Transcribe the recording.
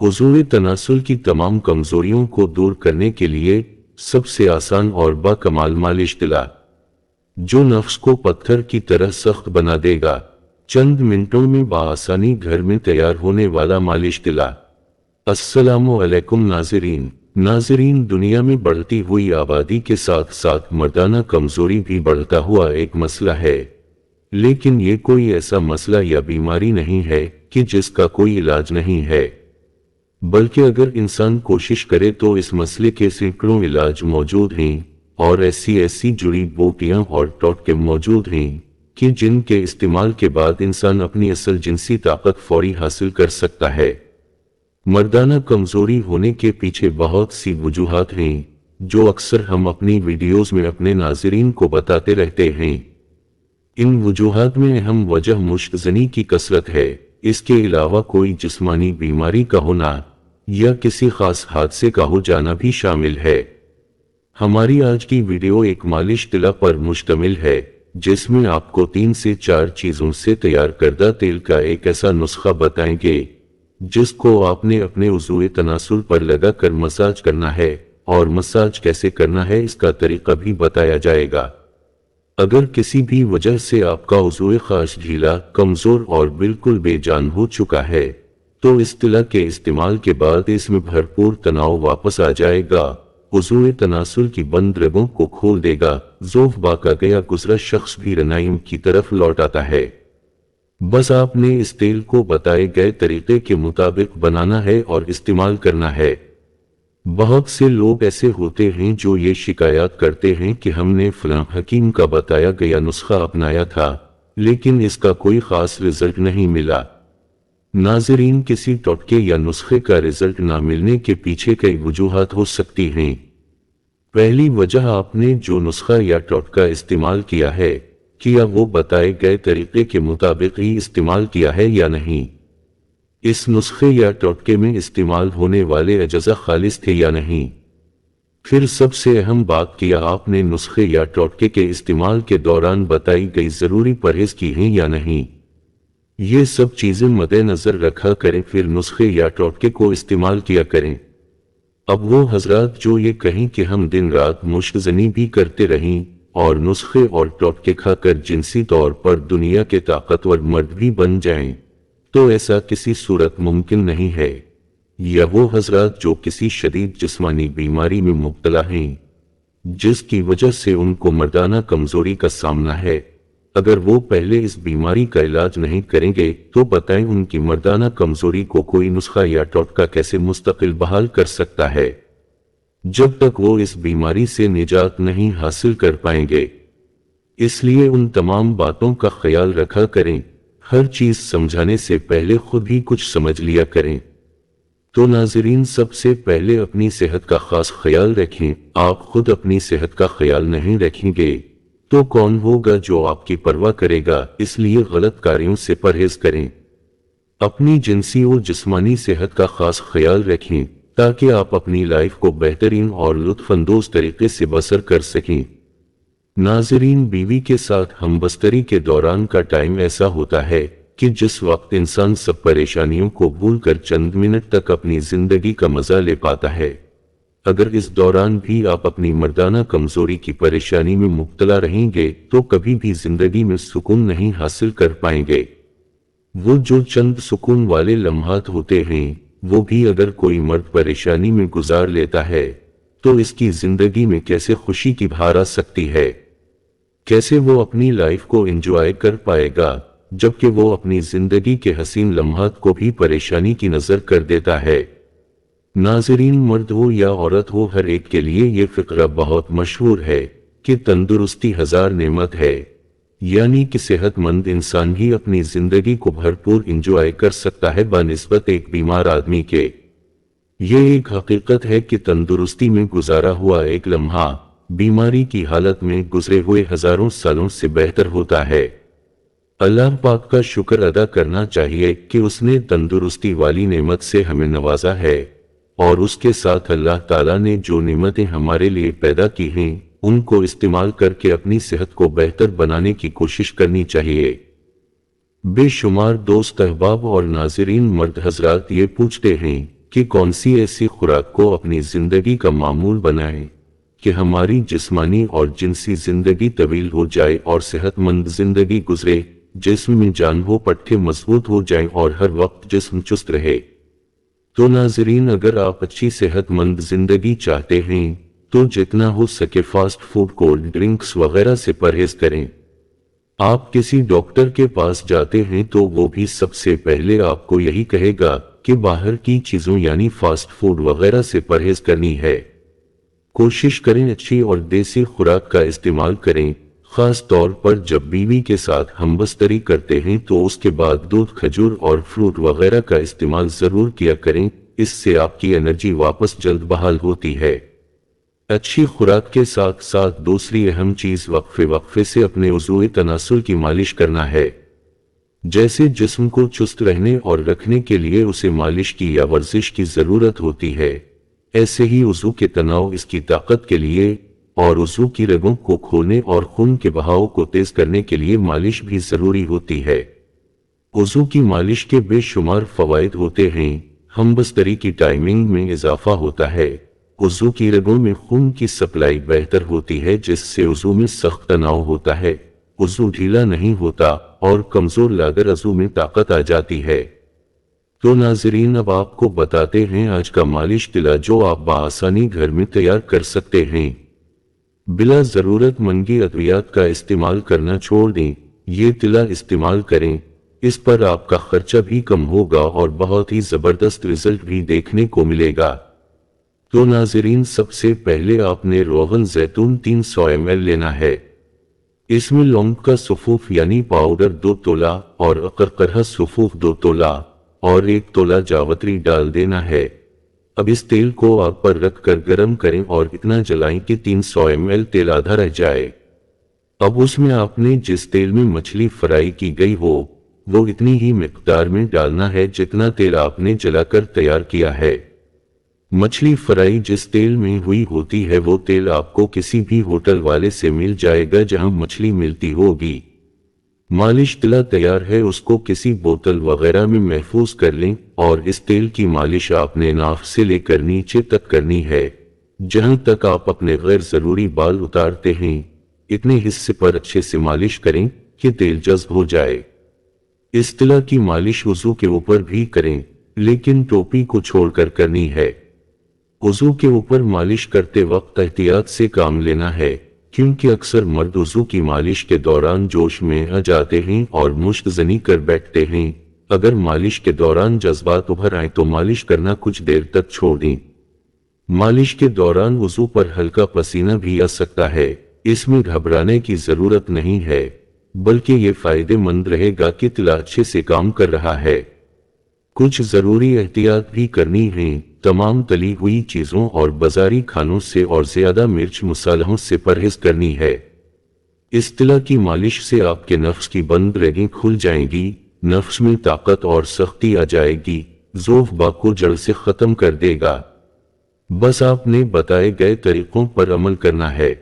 عضو تناسل کی تمام کمزوریوں کو دور کرنے کے لیے سب سے آسان اور باکمال مالش تلا، جو نفس کو پتھر کی طرح سخت بنا دے گا، چند منٹوں میں بآسانی گھر میں تیار ہونے والا مالش تلا۔ السلام علیکم ناظرین، دنیا میں بڑھتی ہوئی آبادی کے ساتھ ساتھ مردانہ کمزوری بھی بڑھتا ہوا ایک مسئلہ ہے، لیکن یہ کوئی ایسا مسئلہ یا بیماری نہیں ہے کہ جس کا کوئی علاج نہیں ہے، بلکہ اگر انسان کوشش کرے تو اس مسئلے کے سینکڑوں علاج موجود ہیں، اور ایسی جڑی بوٹیاں اور ٹوٹکے موجود ہیں کہ جن کے استعمال کے بعد انسان اپنی اصل جنسی طاقت فوری حاصل کر سکتا ہے۔ مردانہ کمزوری ہونے کے پیچھے بہت سی وجوہات ہیں جو اکثر ہم اپنی ویڈیوز میں اپنے ناظرین کو بتاتے رہتے ہیں۔ ان وجوہات میں اہم وجہ مشت زنی کی کثرت ہے، اس کے علاوہ کوئی جسمانی بیماری کا ہونا یا کسی خاص حادثے کا ہو جانا بھی شامل ہے۔ ہماری آج کی ویڈیو ایک مالش تلا پر مشتمل ہے جس میں آپ کو 3 سے 4 چیزوں سے تیار کردہ تیل کا ایک ایسا نسخہ بتائیں گے جس کو آپ نے اپنے عضو تناسل پر لگا کر مساج کرنا ہے، اور مساج کیسے کرنا ہے اس کا طریقہ بھی بتایا جائے گا۔ اگر کسی بھی وجہ سے آپ کا عضو خاص ڈھیلا، کمزور اور بالکل بے جان ہو چکا ہے تو اس تلا کے استعمال کے بعد اس میں بھرپور تناؤ واپس آ جائے گا، عضو تناسل کی بند رگوں کو کھول دے گا، ضعف کا گیا گزرا شخص بھی رنائم کی طرف لوٹ آتا ہے۔ بس آپ نے اس تیل کو بتائے گئے طریقے کے مطابق بنانا ہے اور استعمال کرنا ہے۔ بہت سے لوگ ایسے ہوتے ہیں جو یہ شکایات کرتے ہیں کہ ہم نے فلاں حکیم کا بتایا گیا نسخہ اپنایا تھا لیکن اس کا کوئی خاص رزلٹ نہیں ملا۔ ناظرین، کسی ٹوٹکے یا نسخے کا رزلٹ نہ ملنے کے پیچھے کئی وجوہات ہو سکتی ہیں۔ پہلی وجہ، آپ نے جو نسخہ یا ٹوٹکا استعمال کیا ہے، کیا وہ بتائے گئے طریقے کے مطابق ہی استعمال کیا ہے یا نہیں؟ اس نسخے یا ٹوٹکے میں استعمال ہونے والے اجزاء خالص تھے یا نہیں؟ پھر سب سے اہم بات، کیا آپ نے نسخے یا ٹوٹکے کے استعمال کے دوران بتائی گئی ضروری پرہیز کی ہیں یا نہیں؟ یہ سب چیزیں مد نظر رکھا کریں، پھر نسخے یا ٹوٹکے کو استعمال کیا کریں۔ اب وہ حضرات جو یہ کہیں کہ ہم دن رات مشت زنی بھی کرتے رہیں اور نسخے اور ٹوٹکے کھا کر جنسی طور پر دنیا کے طاقتور مرد بھی بن جائیں، تو ایسا کسی صورت ممکن نہیں ہے۔ یا وہ حضرات جو کسی شدید جسمانی بیماری میں مبتلا ہیں جس کی وجہ سے ان کو مردانہ کمزوری کا سامنا ہے، اگر وہ پہلے اس بیماری کا علاج نہیں کریں گے تو بتائیں ان کی مردانہ کمزوری کو کوئی نسخہ یا ٹوٹکا کیسے مستقل بحال کر سکتا ہے جب تک وہ اس بیماری سے نجات نہیں حاصل کر پائیں گے۔ اس لیے ان تمام باتوں کا خیال رکھا کریں، ہر چیز سمجھانے سے پہلے خود ہی کچھ سمجھ لیا کریں۔ تو ناظرین، سب سے پہلے اپنی صحت کا خاص خیال رکھیں۔ آپ خود اپنی صحت کا خیال نہیں رکھیں گے تو کون ہوگا جو آپ کی پرواہ کرے گا؟ اس لیے غلط کاریوں سے پرہیز کریں، اپنی جنسی و جسمانی صحت کا خاص خیال رکھیں تاکہ آپ اپنی لائف کو بہترین اور لطف اندوز طریقے سے بسر کر سکیں۔ ناظرین، بیوی کے ساتھ ہم بستری کے دوران کا ٹائم ایسا ہوتا ہے کہ جس وقت انسان سب پریشانیوں کو بھول کر چند منٹ تک اپنی زندگی کا مزہ لے پاتا ہے۔ اگر اس دوران بھی آپ اپنی مردانہ کمزوری کی پریشانی میں مبتلا رہیں گے تو کبھی بھی زندگی میں سکون نہیں حاصل کر پائیں گے۔ وہ جو چند سکون والے لمحات ہوتے ہیں وہ بھی اگر کوئی مرد پریشانی میں گزار لیتا ہے تو اس کی زندگی میں کیسے خوشی کی بہار آ سکتی ہے؟ کیسے وہ اپنی لائف کو انجوائے کر پائے گا جبکہ وہ اپنی زندگی کے حسین لمحات کو بھی پریشانی کی نظر کر دیتا ہے؟ ناظرین، مرد ہو یا عورت ہو، ہر ایک کے لیے یہ فقرہ بہت مشہور ہے کہ تندرستی ہزار نعمت ہے، یعنی کہ صحت مند انسان ہی اپنی زندگی کو بھرپور انجوائے کر سکتا ہے بنسبت ایک بیمار آدمی کے۔ یہ ایک حقیقت ہے کہ تندرستی میں گزارا ہوا ایک لمحہ بیماری کی حالت میں گزرے ہوئے ہزاروں سالوں سے بہتر ہوتا ہے۔ اللہ پاک کا شکر ادا کرنا چاہیے کہ اس نے تندرستی والی نعمت سے ہمیں نوازا ہے، اور اس کے ساتھ اللہ تعالیٰ نے جو نعمتیں ہمارے لیے پیدا کی ہیں ان کو استعمال کر کے اپنی صحت کو بہتر بنانے کی کوشش کرنی چاہیے۔ بے شمار دوست احباب اور ناظرین مرد حضرات یہ پوچھتے ہیں کہ کون سی ایسی خوراک کو اپنی زندگی کا معمول بنائیں کہ ہماری جسمانی اور جنسی زندگی طویل ہو جائے اور صحت مند زندگی گزرے، جسم میں جان ہو، پٹھے مضبوط ہو جائیں اور ہر وقت جسم چست رہے۔ تو ناظرین، اگر آپ اچھی صحت مند زندگی چاہتے ہیں تو جتنا ہو سکے فاسٹ فوڈ، کولڈ ڈرنکس وغیرہ سے پرہیز کریں۔ آپ کسی ڈاکٹر کے پاس جاتے ہیں تو وہ بھی سب سے پہلے آپ کو یہی کہے گا کہ باہر کی چیزوں یعنی فاسٹ فوڈ وغیرہ سے پرہیز کرنی ہے۔ کوشش کریں اچھی اور دیسی خوراک کا استعمال کریں، خاص طور پر جب بیوی کے ساتھ ہم بستری کرتے ہیں تو اس کے بعد دودھ، کھجور اور فروٹ وغیرہ کا استعمال ضرور کیا کریں، اس سے آپ کی انرجی واپس جلد بحال ہوتی ہے۔ اچھی خوراک کے ساتھ ساتھ دوسری اہم چیز وقفے سے اپنے عضو تناسل کی مالش کرنا ہے۔ جیسے جسم کو چست رہنے اور رکھنے کے لیے اسے مالش کی یا ورزش کی ضرورت ہوتی ہے، ایسے ہی عضو کے تناؤ، اس کی طاقت کے لیے اور عضو کی رگوں کو کھولنے اور خون کے بہاؤ کو تیز کرنے کے لیے مالش بھی ضروری ہوتی ہے۔ عضو کی مالش کے بے شمار فوائد ہوتے ہیں۔ ہم بستری کی ٹائمنگ میں اضافہ ہوتا ہے، عضو کی رگوں میں خون کی سپلائی بہتر ہوتی ہے جس سے عضو میں سخت تناؤ ہوتا ہے، عضو ڈھیلا نہیں ہوتا اور کمزور لاگر عضو میں طاقت آ جاتی ہے۔ تو ناظرین، اب آپ کو بتاتے ہیں آج کا مالش تلا جو آپ بآسانی گھر میں تیار کر سکتے ہیں۔ بلا ضرورت مہنگی ادویات کا استعمال کرنا چھوڑ دیں، یہ تلا استعمال کریں، اس پر آپ کا خرچہ بھی کم ہوگا اور بہت ہی زبردست رزلٹ بھی دیکھنے کو ملے گا۔ تو ناظرین، سب سے پہلے آپ نے روغن زیتون 300 ml لینا ہے۔ اس میں لونگ کا صفوف یعنی پاؤڈر 2 تولہ اور عقرقرہ صفوف 2 تولہ اور 1 تولہ جاوتری ڈال دینا ہے۔ اب اس تیل کو آگ پر رکھ کر گرم کریں اور اتنا جلائیں کہ 300 ml تیل آدھا رہ جائے۔ اب اس میں آپ نے جس تیل میں مچھلی فرائی کی گئی ہو وہ اتنی ہی مقدار میں ڈالنا ہے جتنا تیل آپ نے جلا کر تیار کیا ہے۔ مچھلی فرائی جس تیل میں ہوئی ہوتی ہے وہ تیل آپ کو کسی بھی ہوٹل والے سے مل جائے گا جہاں مچھلی ملتی ہوگی۔ مالش تلا تیار ہے، اس کو کسی بوتل وغیرہ میں محفوظ کر لیں اور اس تیل کی مالش آپ نے ناف سے لے کر نیچے تک کرنی ہے، جہاں تک آپ اپنے غیر ضروری بال اتارتے ہیں اتنے حصے پر اچھے سے مالش کریں کہ تیل جذب ہو جائے۔ اس تلا کی مالش وضو کے اوپر بھی کریں، لیکن ٹوپی کو چھوڑ کر کرنی ہے۔ وضو کے اوپر مالش کرتے وقت احتیاط سے کام لینا ہے، کیونکہ اکثر مرد وضو کی مالش کے دوران جوش میں آ جاتے ہیں اور مشت زنی کر بیٹھتے ہیں۔ اگر مالش کے دوران جذبات ابھر آئیں تو مالش کرنا کچھ دیر تک چھوڑ دیں۔ مالش کے دوران وضو پر ہلکا پسینہ بھی آ سکتا ہے، اس میں گھبرانے کی ضرورت نہیں ہے، بلکہ یہ فائدہ مند رہے گا کہ تلا اچھے سے کام کر رہا ہے۔ کچھ ضروری احتیاط بھی کرنی ہیں، تمام تلی ہوئی چیزوں اور بازاری کھانوں سے اور زیادہ مرچ مصالحوں سے پرہیز کرنی ہے۔ اس تلا کی مالش سے آپ کے نفس کی بند رگیں کھل جائیں گی، نفس میں طاقت اور سختی آ جائے گی، ضعف کو جڑ سے ختم کر دے گا۔ بس آپ نے بتائے گئے طریقوں پر عمل کرنا ہے۔